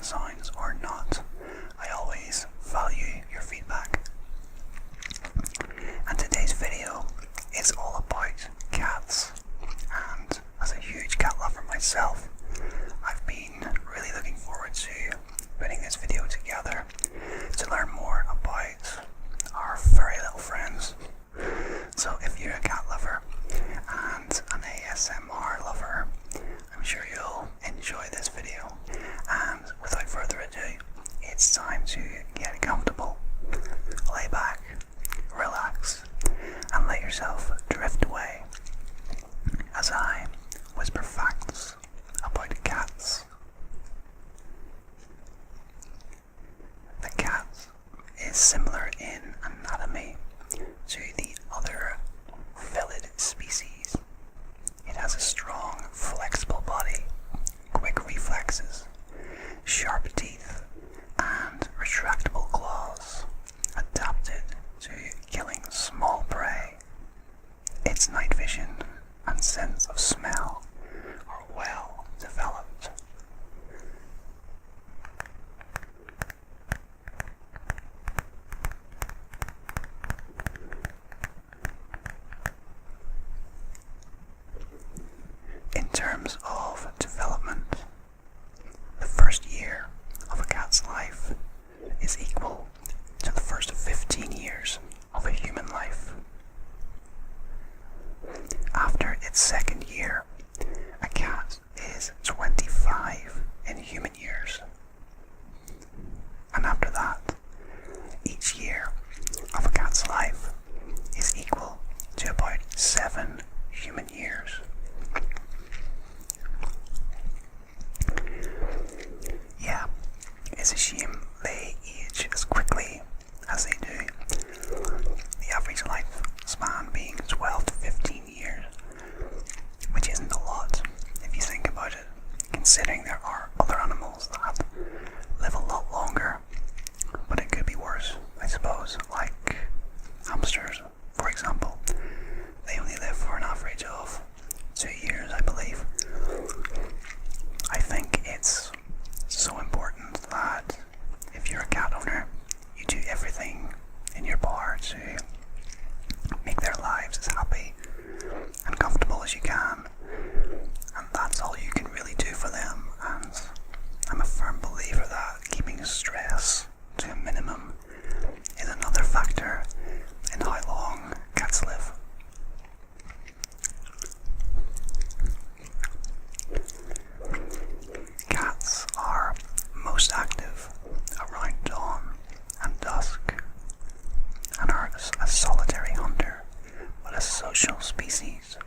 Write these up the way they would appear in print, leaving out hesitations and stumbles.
sounds or not. I always value your feedback. And today's video is all about cats. And as a huge cat lover myself, I've been really looking forward to putting this video together to learn more about our furry little friends. So if you're a cat lover and an ASMR lover, I'm sure you'll enjoy this video. And without further ado, it's time to get comfortable, lay back, relax, and let yourself drift away as I whisper facts about cats. The cat is similar in anatomy to the other felid species. It has a strong, flexible body, quick reflexes, sharp teeth, and retractable claws, adapted to killing small prey. Its night vision and sense of smell are well developed. In terms of development, the first year of a cat's life is equal to the first 15 years of a human life. After its second year, a cat is 25 in human years. And after that, each year of a cat's life is equal to about 7 human years. Yeah, it's a shame they age as quickly as they do. The average lifespan being 12 to 15 years, which isn't a lot if you think about it, considering there are other animals that live a lot longer, but it could be worse, I suppose, like hamsters, for example. They only live for an average of 2 years, I believe. I think it's so important that if you're a cat owner, you do everything in your power to make their lives as happy and comfortable as you can, and that's all you can really do for them. And I'm a firm believer that keeping stress to a minimum is another factor in how long cats live. Cats are most active around dawn and dusk, and are a solitary hunter, but a social species.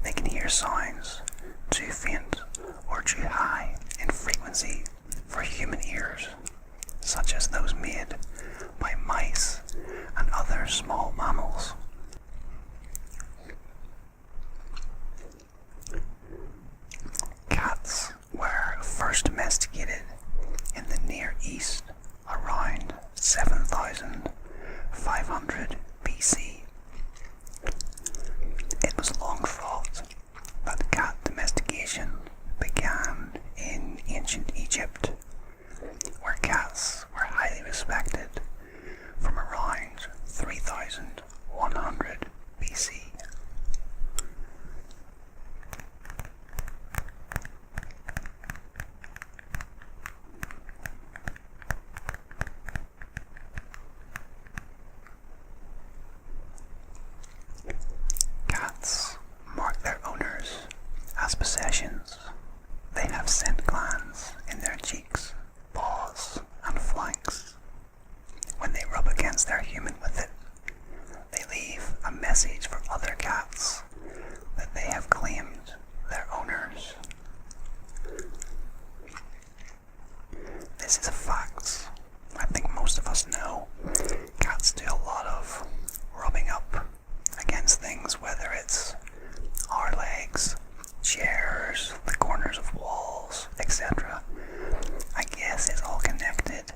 They can hear sounds too faint or too high in frequency for human ears, such as those made by mice and other small mammals. Cats were first domesticated in the Near East around 7,500 BC. It was long thought that cat domestication began in ancient Egypt, where cats were highly respected from around 3,100 BC. Cats mark their owners as possessions. They have scent glands in their cheeks, paws, and flanks. When they rub against their human with it, they leave a message for other cats that they have claimed their owners. This is a fact. I think most of us know. Cats do a lot of rubbing up against things, whether it's our legs, chairs, the corners of walls, etc. I guess it's all connected.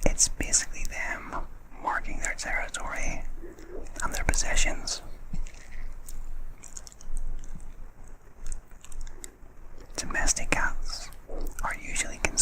It's basically them marking their territory and their possessions. Domestic cats are usually considered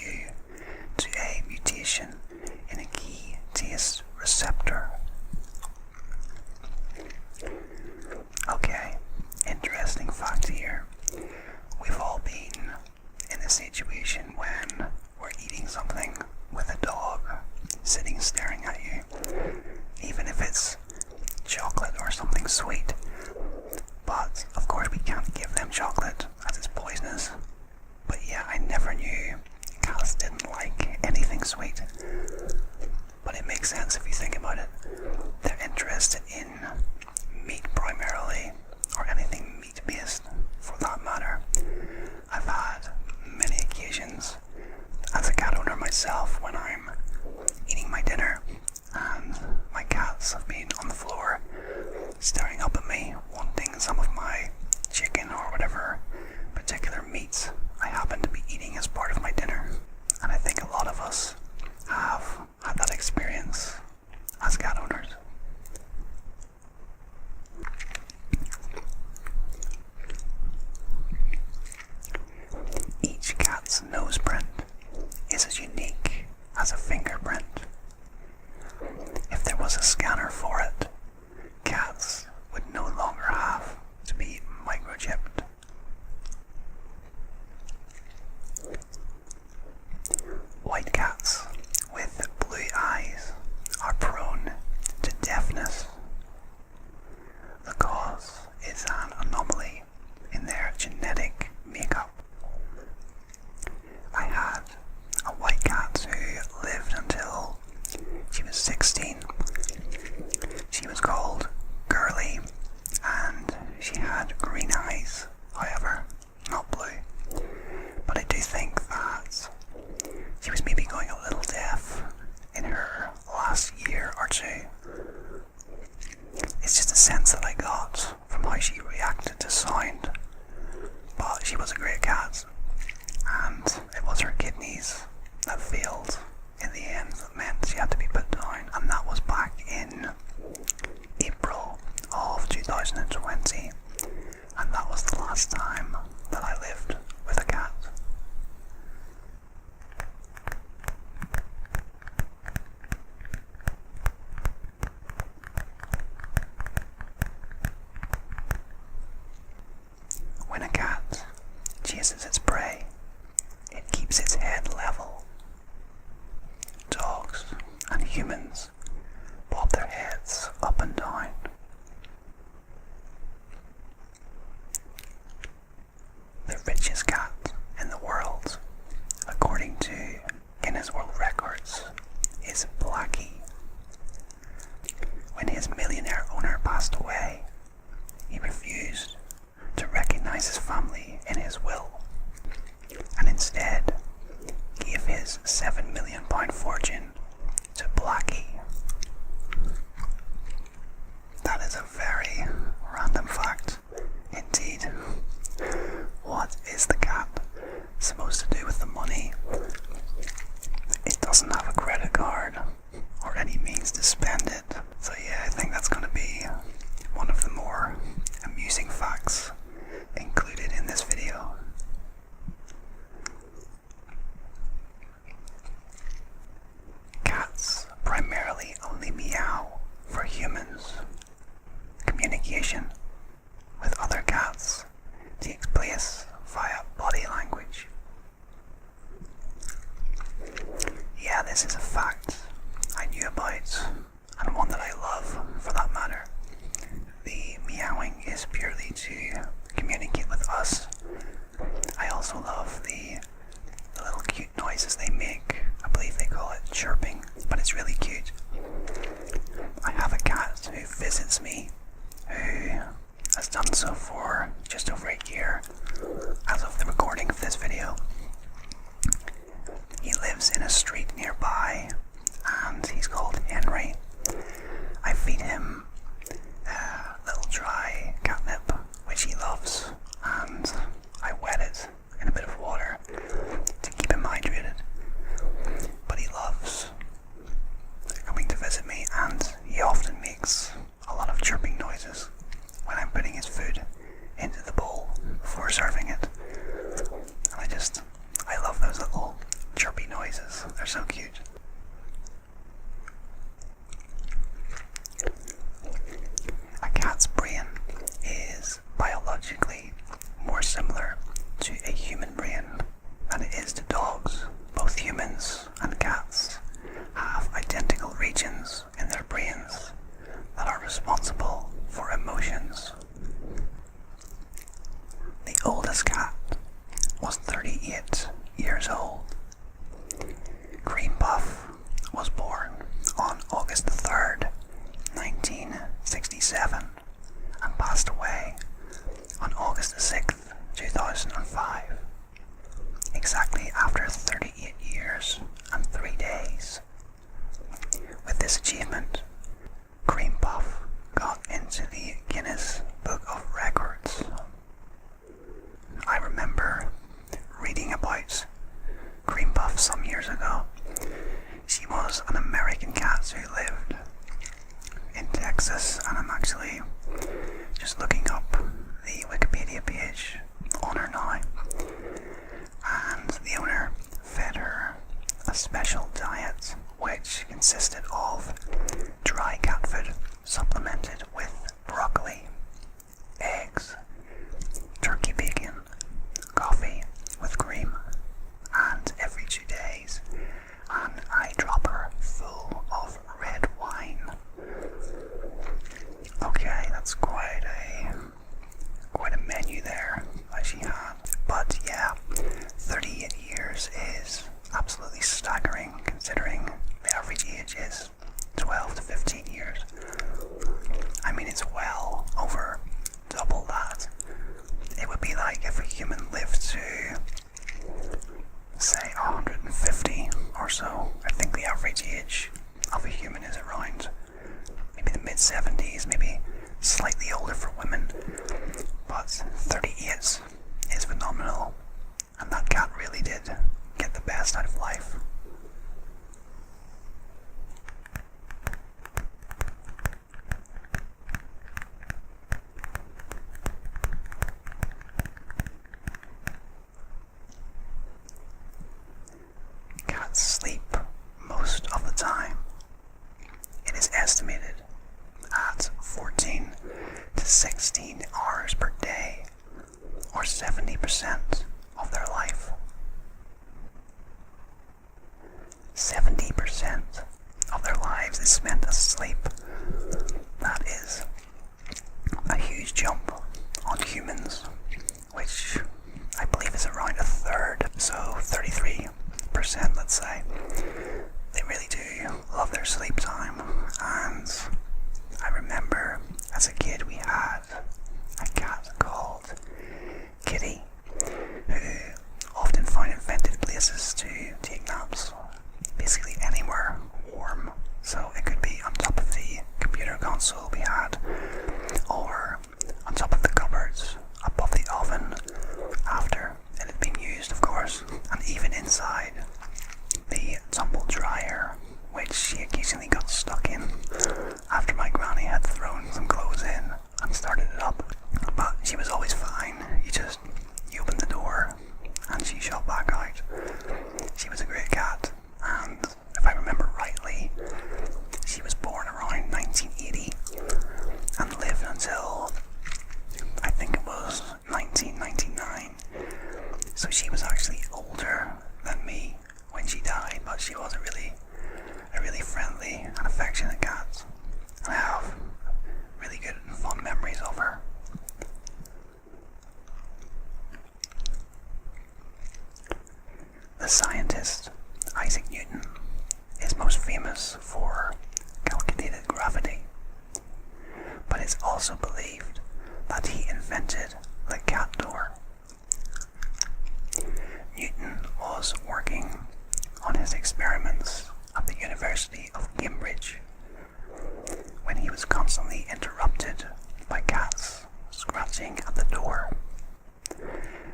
due to a mutation in a key taste receptor. Okay, interesting fact here. We've all been in a situation when we're eating something with a dog sitting staring at you, even if it's chocolate or something sweet. But of course we can't give them chocolate as it's poisonous. But yeah, I never knew cats didn't like anything sweet. But it makes sense if you think about it. They're interested in meat primarily, or anything meat based for that matter. I've had many occasions as a cat owner myself when I'm eating my dinner and my cats have been on the floor staring up at me wanting some of my chicken or whatever particular meats I happen to be eating as part of my dinner. And I think a lot of us have had that experience as cat owners. Each cat's nose print is as unique as a fingerprint. If there was a scanner for it, cats would no longer have to be microchipped. White cats with blue eyes are prone to deafness. The cause is an anomaly in their genetic makeup. I had a white cat who lived until she was 16. She was called Girly, and she had green eyes, however, not blue. But I do think that she was maybe going a little deaf in her last year or two. It's just a sense that I got from how she reacted to sound. But she was a great cat, and it was her kidneys that failed in the end that meant she had to be put down, and that was back in April of 2020, and that was the last time that I lived with a cat. When a cat chases its prey, it keeps its head level. Dogs and humans bob their heads up and down. The richest cat in the world, according to Guinness World Records, is Blackie. When his millionaire owner passed away, he refused to recognize his family in his will, and instead gave his £7 million fortune to Blackie. That is a very random fact indeed. What is the cat supposed to do with the money? It doesn't have a credit card or any means to spend it. So yeah, I think that's going to be one of the more amusing facts included in this video. Cats primarily only meow for humans. Communication with other cats takes place via body language. Yeah, this is a fact I knew about, and one that I love for that matter. The meowing is purely to communicate with us. I also love the little cute noises they make. I believe they call it chirping, but it's really cute. I have a cat who visits me, who has done so for just over a year as of the recording of this video. He lives in a street nearby, and he's called Henry. I feed him little dry catnip, which he loves, and I wet it in a bit of water to keep him hydrated. But he loves coming to visit me, and he often makes a lot of chirping noises when I'm putting his food into the bowl before serving it. And I love those little chirpy noises. They're so cute. A cat's brain is biologically more similar to a human brain than it is to dogs. Both humans and cats have identical regions in their brains that are responsible for emotions. The oldest cat was 38 years old. Cream Puff was born on August 3rd, 1967, and passed away on August 6th, 2005, exactly after 38 years and 3 days. With this achievement, Cream Puff got into the Guinness Book of Records. I remember reading about Cream Puff some years ago. She was an American cat who lived in Texas, and I'm actually just looking up the Wikipedia page on her now. And the owner fed her a special diet which consisted of dry cat food supplemented with broccoli, eggs, turkey bacon, coffee with cream, and every 2 days an eyedropper full of red wine. Okay, that's quite a menu there that she had. But yeah, 38 years is absolutely staggering considering the average age is 12 to 15 years. I mean, it's well over double that. It would be like if a human lived to, say, 150 or so. I think the average age of a human is around maybe the mid-70s, maybe slightly older for women. But 38 is phenomenal, and that cat really did get the best out of life. Cats sleep most of the time. It is estimated at 14 to 16 hours per day, or 70% of their life. 70% of their lives is spent asleep. That is a huge jump on humans, which I believe is around a third, so 33%, let's say. They really do love their sleep time, and I remember as a kid we had a cat called Kitty, who often found inventive places to take naps, basically anywhere warm. So it could be on top of the computer console we had, or on top of the cupboards, above the oven, after it had been used, of course, and even inside the tumble dryer, which she occasionally got stuck in after my granny had thrown some clothes in and started it up. But she was always fine. You opened the door and she shot back out. She was a great cat, and if I remember rightly, she was born around 1980 and lived until I think it was 1999. So she was actually older than me when she died, but she was a really friendly and affectionate cat. And I have really good and fond memories of her. The scientist Isaac Newton is most famous for calculated gravity, but it's also believed that he invented the cat door. Newton was working on his experiments at the University of Cambridge when he was constantly interrupted by cats scratching at the door.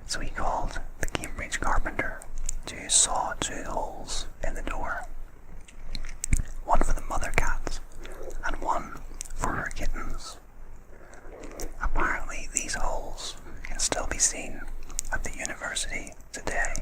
So he called the Cambridge carpenter to saw 2 holes in the door, one for the mother cat and one for her kittens. Apparently these holes can still be seen at the university today.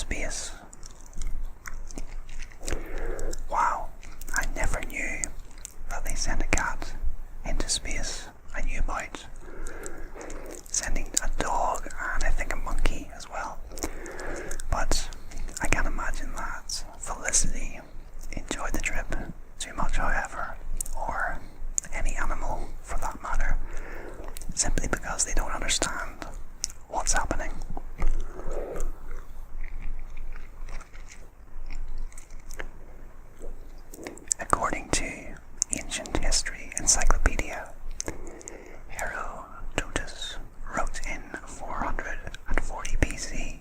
space. Wow, I never knew that they sent a cat into space. I knew about sending a dog and I think a monkey as well. But I can't imagine that Felicity enjoyed the trip too much, however, or any animal for that matter, simply because they don't understand what's happening. According to Ancient History Encyclopedia, Herodotus wrote in 440 BC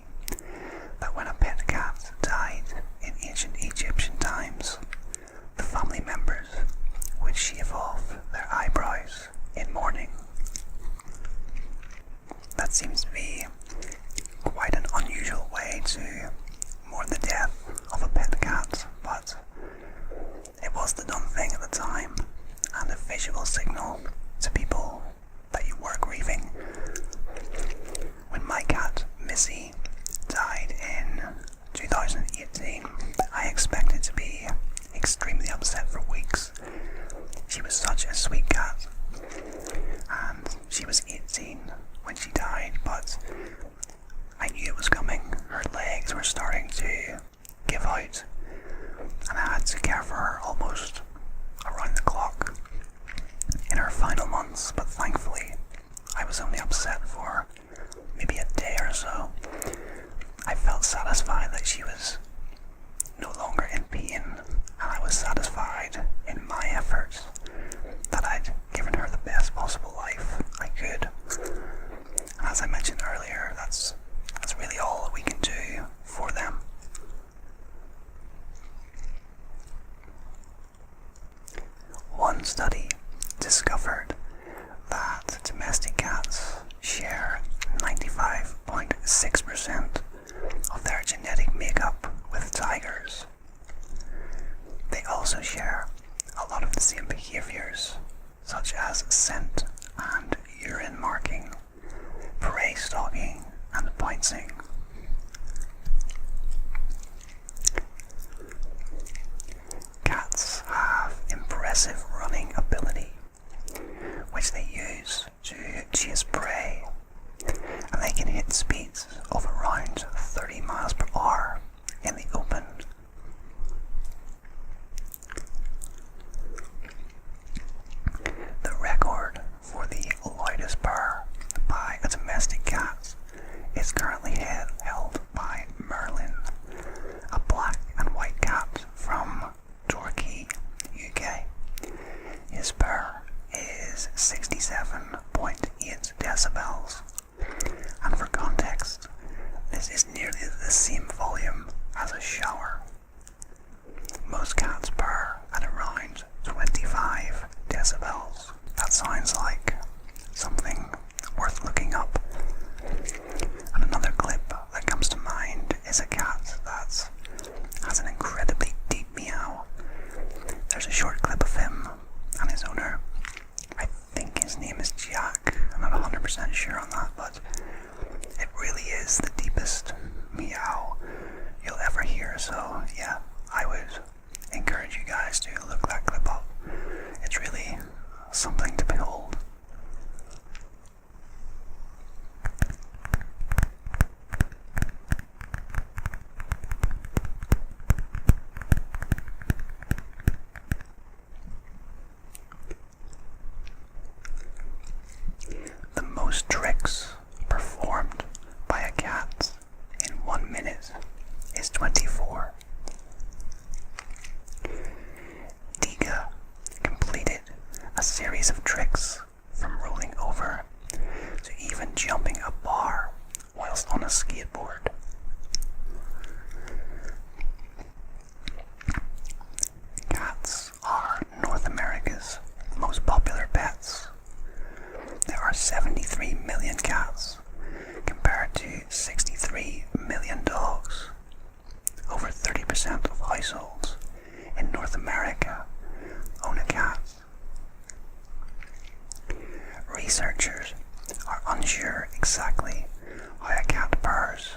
that when a pet cat died in ancient Egyptian times, the family members would shave off their eyebrows in mourning. That seems to be quite an unusual way to mourn the death of a pet cat, but it was the done thing at the time, and a visual signal to people that you were grieving. When my cat, Missy, died in 2018, I expected to be extremely upset for weeks. She was such a sweet cat, and she was 18 when she died, but I knew it was coming. Her legs were starting to give out, and I had to care for her almost around the clock in her final months, but thankfully I was only upset for maybe a day or so. I felt satisfied that she was no longer in pain, and I was satisfied in my efforts that I'd given her the best possible life I could. And as I mentioned earlier, that's really all that we can do for them. One study discovered that domestic cats share 95.6% of their genetic makeup with tigers. They also share a lot of the same behaviors, such as scent and urine marking, prey stalking, and pouncing. Cats have impressive running ability, which they use to chase prey, and they can hit speeds of around 30 miles per hour in the open. The record for the loudest purr by a domestic cat is currently held by Merlin, a black and white cat from Torquay, UK. His purr is 67.8 decibels, and for context, this is nearly the same volume as a shower. Most cats purr at around 25 decibels. That sounds like something worth looking up. And another clip that comes to mind is a cat that has an incredibly deep meow. There's a short clip of him and his owner. I think his name is Jack. I'm not 100% sure on that, but it really is the deepest meow you'll ever hear. So yeah, I would encourage you guys to look that clip up. It's really something to behold. The most tricks performed by a cat in 1 minute is 24. Diga completed a series of tricks from rolling over to even jumping a bar whilst on a skateboard. Cats are North America's most popular pets. There are 73 million cats compared to 63 million dogs. Over 30% of households in North America own a cat. Researchers are unsure exactly how a cat purrs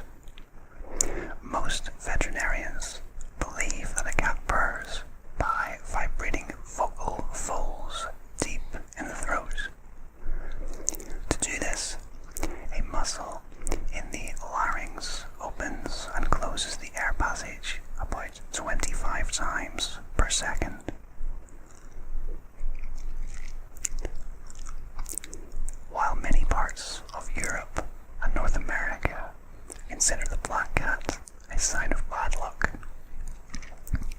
consider the black cat a sign of bad luck.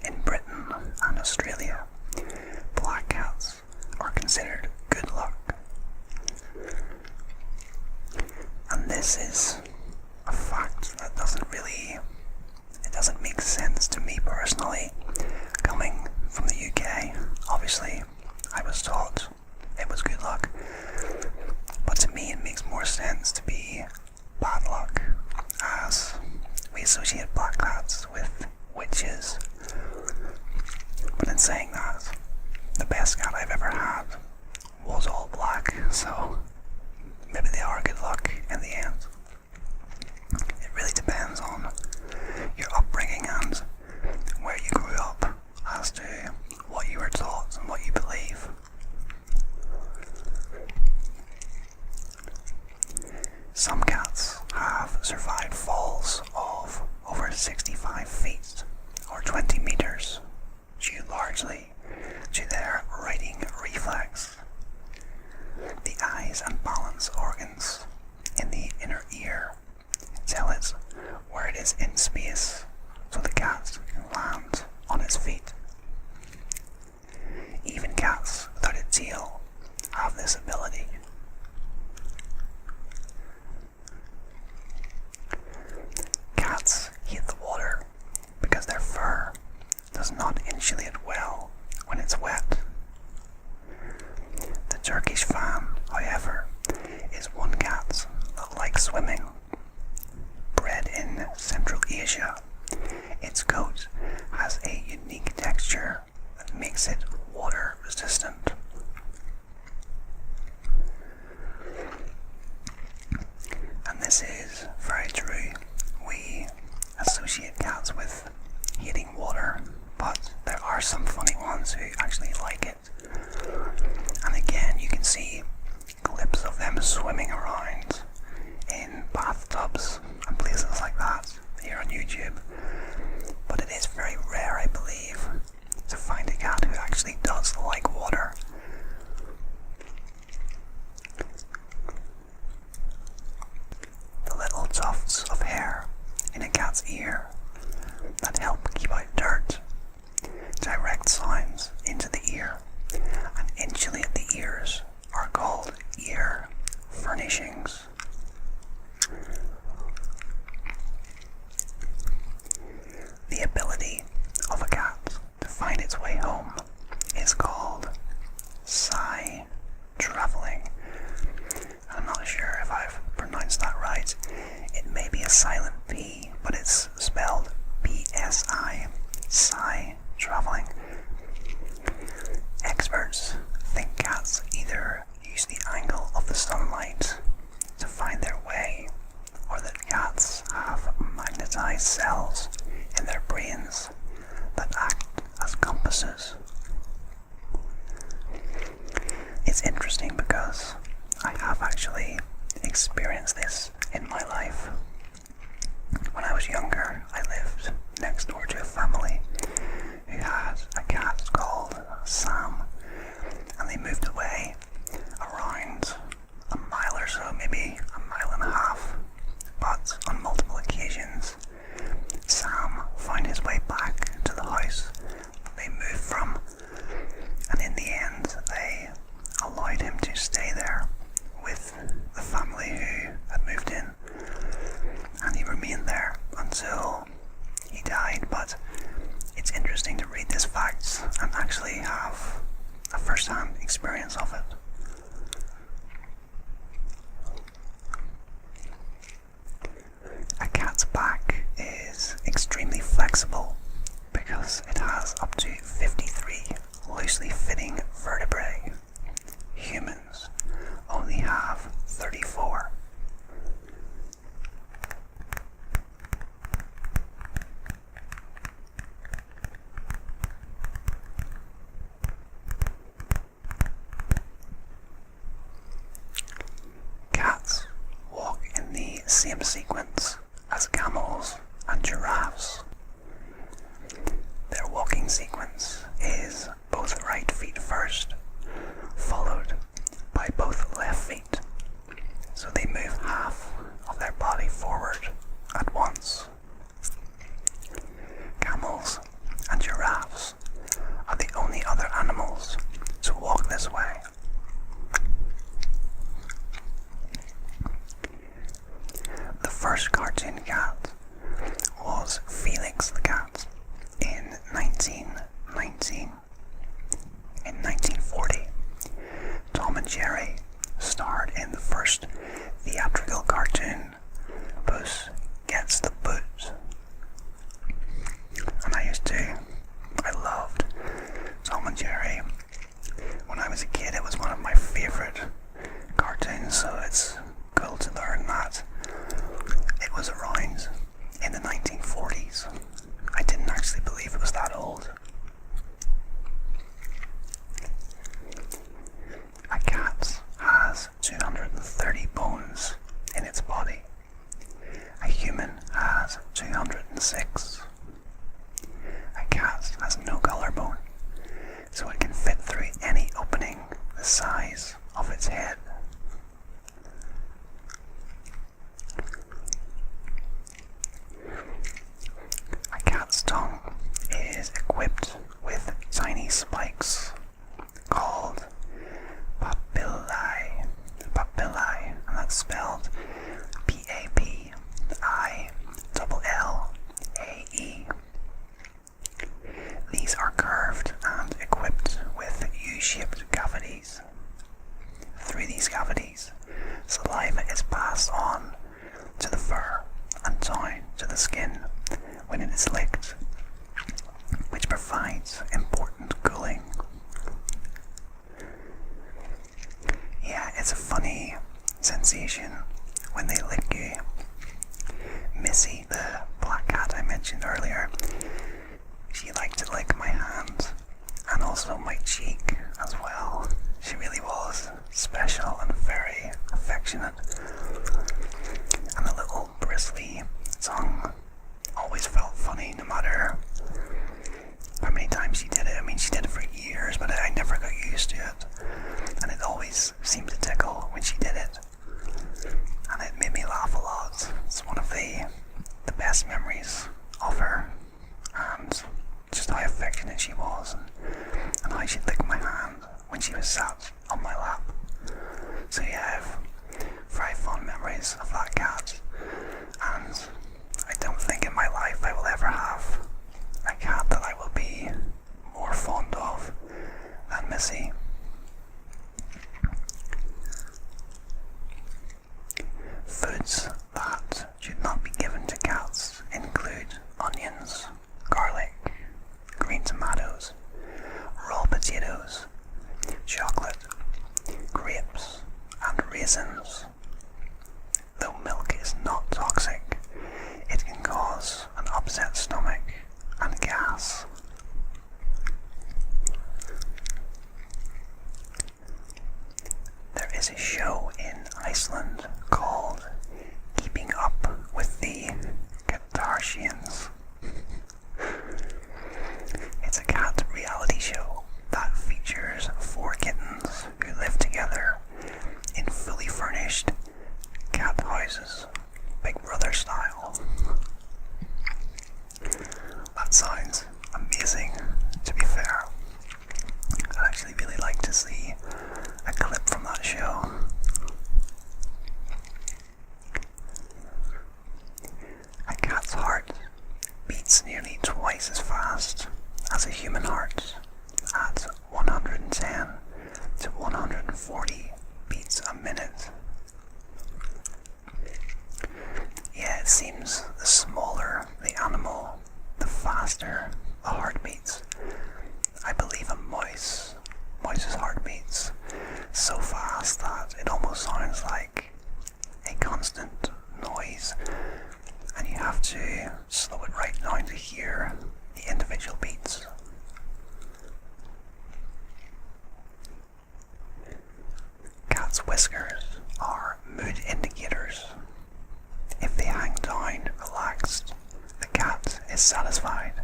In Britain and Australia, black cats are considered good luck. And this is a fact that doesn't make sense to me personally. Coming from the UK, obviously, I was taught it was good luck. But to me, it makes more sense to be bad luck, as we associate black cats with witches. But in saying that, the best cat I've ever had was all black, so maybe they are good luck in the end. It really depends on your upbringing and where you grew up as to what you were taught and what you believe. Some cats have survived falls of over 65 feet or 20 meters, due largely to their riding reflex. The eyes and balance organs in the inner ear tell it where it is in space so the cat can land on its feet. Even cats without a tail have this ability. Cats hate the water because their fur does not insulate well when it's wet. The Turkish fan, however, is one cat that likes swimming. Bred in Central Asia, its coat has a unique texture that makes it water resistant. And this is very true. We associate cats with hating water, but there are some funny ones who actually like it. And again, you can see clips of them swimming around in bathtubs and places like that here on YouTube. But it is very rare, I believe, to find a cat who actually does like water. The little tufts of hair in a cat's ear that help keep out dirt direct sounds into the ear and insulate the ears are called ear furnishings. The ability of a cat to find its way home is called sigh traveling. I'm not sure if I've pronounced that right. It may be a silent P, but it's spelled P-S-I, sigh traveling. Experts think cats either use the angle of the sunlight to find their way, or that cats have magnetized cells in their brains that act as compasses. It's interesting because I have actually experienced this in my life. When I was younger, I lived next door to a family who had a cat called Sam, and they moved away around a mile or so, maybe a mile and a half. But on multiple occasions, Sam found his way back to the house that they moved from, and in the end they allowed him to stay there with the family who had moved in, and he remained there until he died. But it's interesting to read these facts and actually have a first-hand experience of it. A cat's back is extremely flexible because it has up to 53 loosely fitting vertebrae. Humans only have 34. Cats walk in the same sequence as camels and giraffes. Their walking sequence is both right feet first, followed by both left feet, so they move half of their body forward at 206. A cat has no collarbone, so it can fit through any opening the size of its head. A cat's tongue is equipped with tiny spikes called papillae, and that's spelled Papillae. These are curved and equipped with U-shaped cavities. Through these cavities, saliva is passed on to the fur and down to the skin when it is licked, which provides important cooling. Yeah, it's a funny sensation when they lick you. Missy, the black cat I mentioned earlier, she liked to lick my hand and also my cheek as well. She really was special and very affectionate. And the little bristly tongue always felt funny no matter how many times she did it. I mean, she did it for years, but I never got used to it. And it always seemed to tickle when she did it. And it made me laugh a lot. It's one of the best memories of her, and just how affectionate she was, and how she'd lick my hand when she was sat on my lap. So yeah, I have very fond memories of that cat, and I don't think in my life I will ever have a cat that I will be more fond of than Missy. Foods that should not be given to cats include onions, garlic, green tomatoes, raw potatoes, chocolate, grapes, and raisins. Though milk is not toxic, it can cause an upset stomach and gas. There is a show in Iceland called Keeping Up with the Kardashians. It's a cat reality show that features 4 kittens who live together in fully furnished cat houses, Big Brother style. That sounds amazing, to be fair. I'd actually really like to see a clip from that show. A cat's heart beats nearly twice as fast as a human heart at 110 to 140 beats a minute. Yeah, it seems the smaller the animal, the faster the heart beats. I believe a mouse's heart beats so fast that it almost sounds like a constant noise, and you have to slow it right down to hear the individual beats. Cats' whiskers are mood indicators. If they hang down relaxed, the cat is satisfied.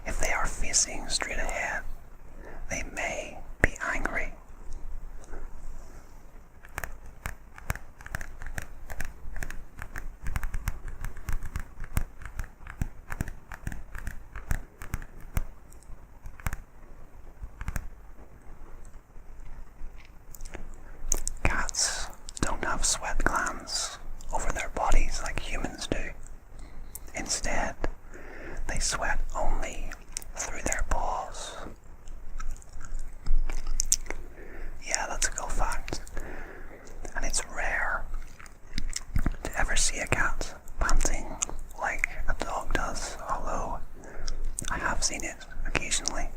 If they are facing straight ahead, they may be angry. Cats don't have sweat glands over their bodies like humans do. Instead, they sweat only through their paws. Yeah, that's a cool fact. And it's rare to ever see a cat panting like a dog does, although I have seen it occasionally.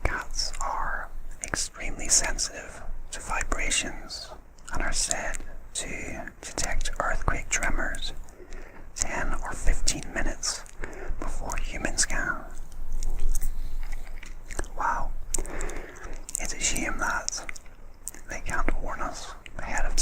Cats are extremely sensitive to vibrations and are said to detect earthquake tremors 10 or 15 minutes before humans can. Wow. It's a shame that they can't warn us ahead of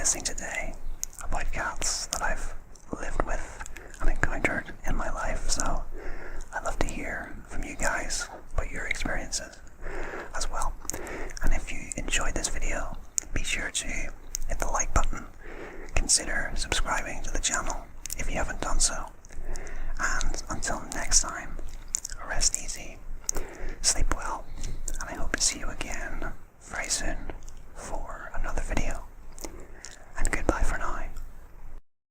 listening today about cats that I've lived with and encountered in my life, so I'd love to hear from you guys about your experiences as well. And if you enjoyed this video, be sure to hit the like button, consider subscribing to the channel if you haven't done so, and until next time, rest easy, sleep well, and I hope to see you again very soon.